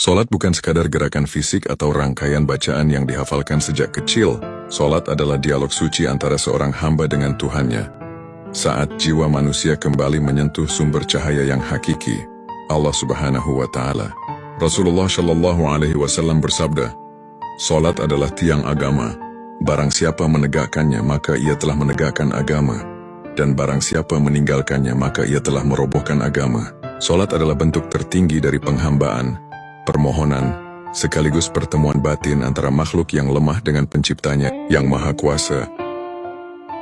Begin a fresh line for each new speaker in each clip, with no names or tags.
Solat bukan sekadar gerakan fisik atau rangkaian bacaan yang dihafalkan sejak kecil. Solat adalah dialog suci antara seorang hamba dengan Tuhannya. Saat jiwa manusia kembali menyentuh sumber cahaya yang hakiki, Allah Subhanahu wa Ta'ala. Rasulullah Shallallahu Alaihi Wasallam bersabda, "Solat adalah tiang agama. Barang siapa menegakkannya, maka ia telah menegakkan agama. Dan barang siapa meninggalkannya, maka ia telah merobohkan agama." Solat adalah bentuk tertinggi dari penghambaan, permohonan, sekaligus pertemuan batin antara makhluk yang lemah dengan penciptanya yang maha kuasa.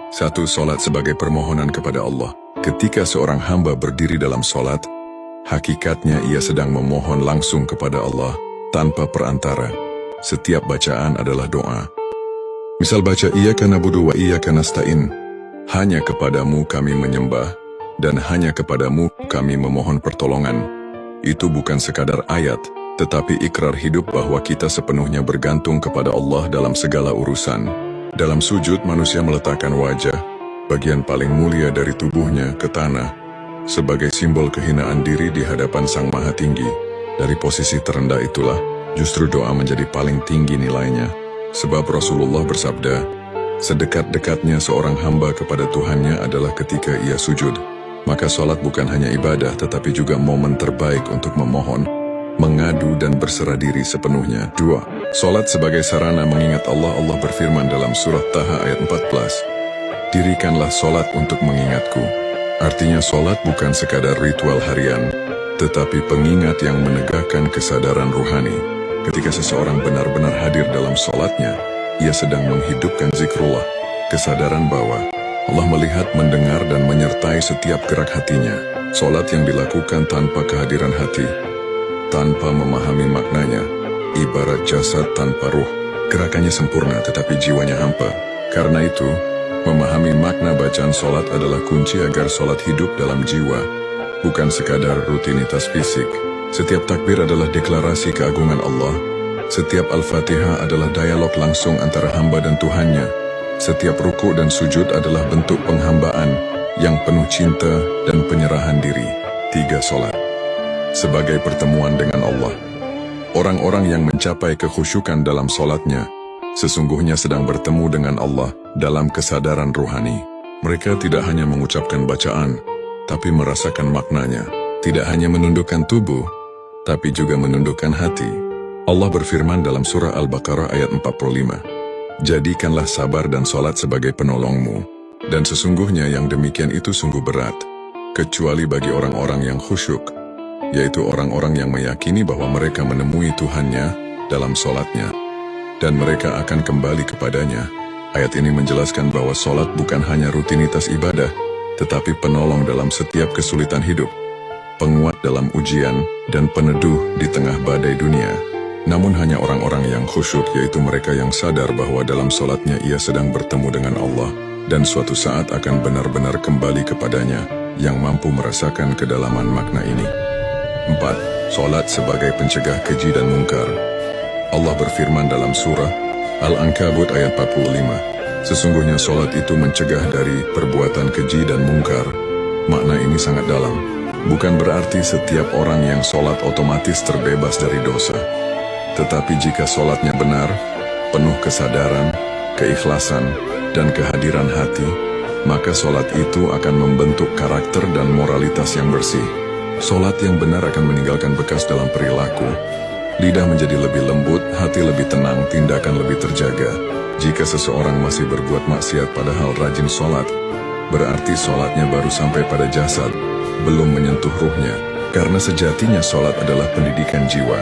Satu, solat sebagai permohonan kepada Allah. Ketika seorang hamba berdiri dalam solat, hakikatnya ia sedang memohon langsung kepada Allah, tanpa perantara. Setiap bacaan adalah doa. Misal baca, Iyyaka na'budu wa iyyaka nasta'in. Hanya kepadamu kami menyembah, dan hanya kepadamu kami memohon pertolongan. Itu bukan sekadar ayat, tetapi ikrar hidup bahwa kita sepenuhnya bergantung kepada Allah dalam segala urusan. Dalam sujud, manusia meletakkan wajah, bagian paling mulia dari tubuhnya, ke tanah, sebagai simbol kehinaan diri di hadapan Sang Maha Tinggi. Dari posisi terendah itulah, justru doa menjadi paling tinggi nilainya. Sebab Rasulullah bersabda, sedekat-dekatnya seorang hamba kepada Tuhannya adalah ketika ia sujud. Maka solat bukan hanya ibadah, tetapi juga momen terbaik untuk memohon, mengadu dan berserah diri sepenuhnya. 2. Solat sebagai sarana mengingat Allah. Allah berfirman dalam surat Taha ayat 14, "Dirikanlah solat untuk mengingatku." Artinya solat bukan sekadar ritual harian, tetapi pengingat yang menegakkan kesadaran ruhani. Ketika seseorang benar-benar hadir dalam solatnya, ia sedang menghidupkan zikrullah, kesadaran bahwa Allah melihat, mendengar, dan menyertai setiap gerak hatinya. Solat yang dilakukan tanpa kehadiran hati, tanpa memahami maknanya, ibarat jasad tanpa ruh. Gerakannya sempurna tetapi jiwanya hampa. Karena itu, memahami makna bacaan solat adalah kunci agar solat hidup dalam jiwa, bukan sekadar rutinitas fisik. Setiap takbir adalah deklarasi keagungan Allah. Setiap Al-Fatihah adalah dialog langsung antara hamba dan Tuhannya. Setiap ruku dan sujud adalah bentuk penghambaan yang penuh cinta dan penyerahan diri. 3. Solat sebagai pertemuan dengan Allah. Orang-orang yang mencapai kekhusyukan dalam solatnya, sesungguhnya sedang bertemu dengan Allah dalam kesadaran ruhani. Mereka tidak hanya mengucapkan bacaan, tapi merasakan maknanya. Tidak hanya menundukkan tubuh, tapi juga menundukkan hati. Allah berfirman dalam surah Al-Baqarah ayat 45, "Jadikanlah sabar dan solat sebagai penolongmu, dan sesungguhnya yang demikian itu sungguh berat, kecuali bagi orang-orang yang khusyuk," yaitu orang-orang yang meyakini bahwa mereka menemui Tuhannya dalam solatnya, dan mereka akan kembali kepadanya. Ayat ini menjelaskan bahwa solat bukan hanya rutinitas ibadah, tetapi penolong dalam setiap kesulitan hidup, penguat dalam ujian, dan peneduh di tengah badai dunia. Namun hanya orang-orang yang khusyuk, yaitu mereka yang sadar bahwa dalam solatnya ia sedang bertemu dengan Allah, dan suatu saat akan benar-benar kembali kepadanya, yang mampu merasakan kedalaman makna ini. 4. Solat sebagai pencegah keji dan mungkar. Allah berfirman dalam surah Al-Ankabut ayat 45, "Sesungguhnya solat itu mencegah dari perbuatan keji dan mungkar." Makna ini sangat dalam. Bukan berarti setiap orang yang solat otomatis terbebas dari dosa. Tetapi jika solatnya benar, penuh kesadaran, keikhlasan, dan kehadiran hati, maka solat itu akan membentuk karakter dan moralitas yang bersih. Solat yang benar akan meninggalkan bekas dalam perilaku. Lidah menjadi lebih lembut, hati lebih tenang, tindakan lebih terjaga. Jika seseorang masih berbuat maksiat padahal rajin solat, berarti solatnya baru sampai pada jasad, belum menyentuh ruhnya. Karena sejatinya solat adalah pendidikan jiwa,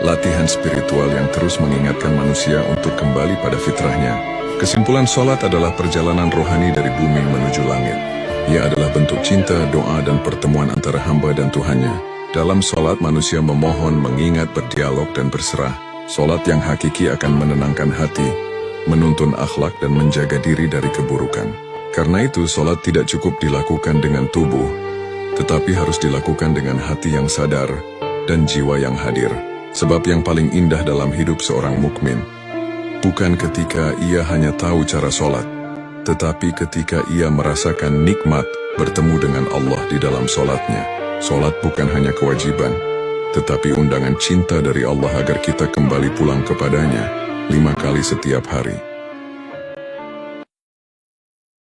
latihan spiritual yang terus mengingatkan manusia untuk kembali pada fitrahnya. Kesimpulan, solat adalah perjalanan rohani dari bumi menuju langit. Ia adalah bentuk cinta, doa, dan pertemuan antara hamba dan Tuhannya. Dalam solat, manusia memohon, mengingat, berdialog, dan berserah. Solat yang hakiki akan menenangkan hati, menuntun akhlak, dan menjaga diri dari keburukan. Karena itu, solat tidak cukup dilakukan dengan tubuh, tetapi harus dilakukan dengan hati yang sadar dan jiwa yang hadir. Sebab yang paling indah dalam hidup seorang mukmin bukan ketika ia hanya tahu cara solat, tetapi ketika ia merasakan nikmat bertemu dengan Allah di dalam solatnya. Solat bukan hanya kewajiban, tetapi undangan cinta dari Allah agar kita kembali pulang kepadanya 5 kali setiap hari.